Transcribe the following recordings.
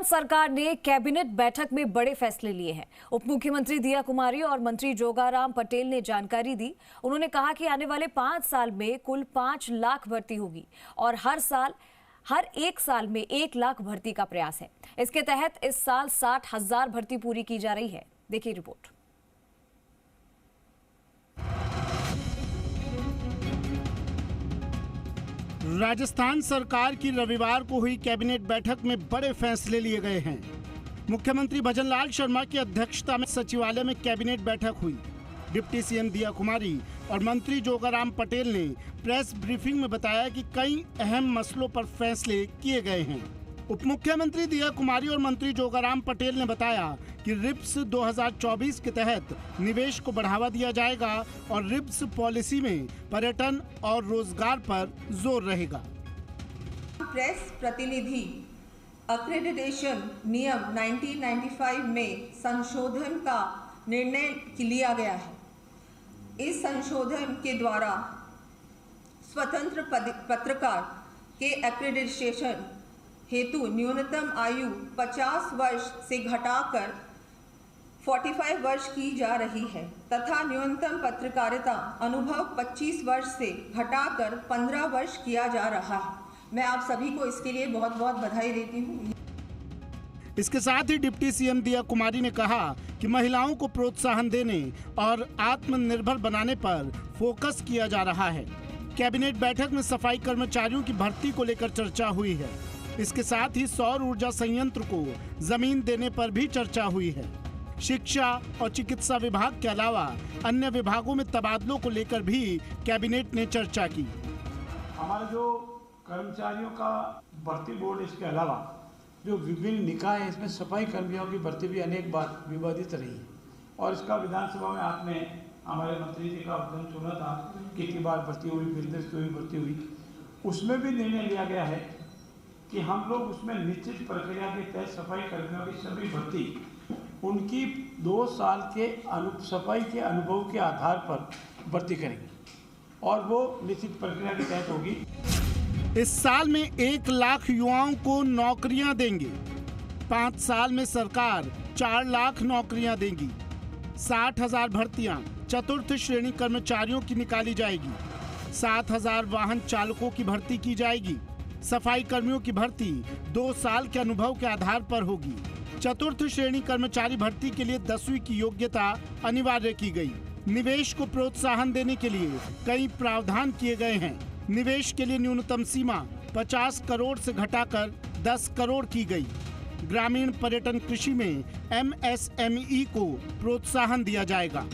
सरकार ने कैबिनेट बैठक में बड़े फैसले लिए हैं। उप मुख्यमंत्री दिया कुमारी और मंत्री जोगाराम पटेल ने जानकारी दी। उन्होंने कहा कि आने वाले 5 साल में कुल 5 लाख भर्ती होगी और हर एक साल में 1 लाख भर्ती का प्रयास है। इसके तहत इस साल 60,000 भर्ती पूरी की जा रही है। देखिए रिपोर्ट। राजस्थान सरकार की रविवार को हुई कैबिनेट बैठक में बड़े फैसले लिए गए हैं। मुख्यमंत्री भजनलाल शर्मा की अध्यक्षता में सचिवालय में कैबिनेट बैठक हुई। डिप्टी सीएम दिया कुमारी और मंत्री जोगाराम पटेल ने प्रेस ब्रीफिंग में बताया कि कई अहम मसलों पर फैसले किए गए हैं। उप मुख्यमंत्री दिया कुमारी और मंत्री जोगाराम पटेल ने बताया कि रिप्स 2024 के तहत निवेश को बढ़ावा दिया जाएगा और रिप्स पॉलिसी में पर्यटन और रोजगार पर जोर रहेगा। प्रेस प्रतिनिधि अक्रेडिटेशन नियम 1995 में संशोधन का निर्णय लिया गया है। इस संशोधन के द्वारा स्वतंत्र पत्रकार के एक्रेडिटेशन हेतु न्यूनतम आयु 50 वर्ष से घटाकर 45 वर्ष की जा रही है तथा न्यूनतम पत्रकारिता अनुभव 25 वर्ष से घटाकर 15 वर्ष किया जा रहा है। मैं आप सभी को इसके लिए बहुत बहुत बधाई देती हूँ। इसके साथ ही डिप्टी सीएम दिया कुमारी ने कहा कि महिलाओं को प्रोत्साहन देने और आत्मनिर्भर बनाने पर फोकस किया जा रहा है। कैबिनेट बैठक में सफाई कर्मचारियों की भर्ती को लेकर चर्चा हुई है। इसके साथ ही सौर ऊर्जा संयंत्र को जमीन देने पर भी चर्चा हुई है। शिक्षा और चिकित्सा विभाग के अलावा अन्य विभागों में तबादलों को लेकर भी कैबिनेट ने चर्चा की। हमारे जो कर्मचारियों का भर्ती बोर्ड, इसके अलावा जो विभिन्न निकाय है, इसमें सफाई कर्मियों की भर्ती भी अनेक बार विवादित रही है और इसका विधानसभा में आपने हमारे मंत्री जी का वचन सुना था, कितनी बार भर्ती हुई, फिर भर्ती हुई। उसमें भी निर्णय लिया गया है कि हम लोग उसमें निश्चित प्रक्रिया के तहत सफाई कर्मियों की सभी भर्ती उनकी 2 साल के सफाई के अनुभव के आधार पर भर्ती करेंगे और वो निश्चित प्रक्रिया के तहत होगी। इस साल में 1 लाख युवाओं को नौकरियां देंगे। 5 साल में सरकार 4 लाख नौकरियां देगी। 60,000 भर्तियां चतुर्थ श्रेणी कर्मचारियों की निकाली जाएगी। 7,000 वाहन चालकों की भर्ती की जाएगी। सफाई कर्मियों की भर्ती 2 साल के अनुभव के आधार पर होगी। चतुर्थ श्रेणी कर्मचारी भर्ती के लिए 10वीं की योग्यता अनिवार्य की गई। निवेश को प्रोत्साहन देने के लिए कई प्रावधान किए गए हैं। निवेश के लिए न्यूनतम सीमा 50 करोड़ से घटाकर 10 करोड़ की गई। ग्रामीण पर्यटन कृषि में MSME को प्रोत्साहन दिया जाएगा।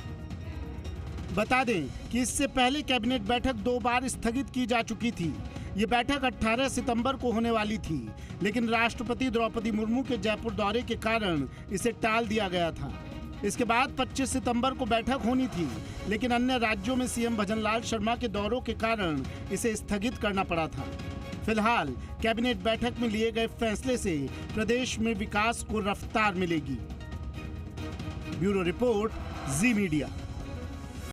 बता दें कि इससे पहले कैबिनेट बैठक 2 बार स्थगित की जा चुकी थी। ये बैठक 18 सितंबर को होने वाली थी, लेकिन राष्ट्रपति द्रौपदी मुर्मू के जयपुर दौरे के कारण इसे टाल दिया गया था। इसके बाद 25 सितंबर को बैठक होनी थी, लेकिन अन्य राज्यों में सीएम भजनलाल शर्मा के दौरों के कारण इसे स्थगित करना पड़ा था। फिलहाल कैबिनेट बैठक में लिए गए फैसले से प्रदेश में विकास को रफ्तार मिलेगी। ब्यूरो रिपोर्ट, जी मीडिया।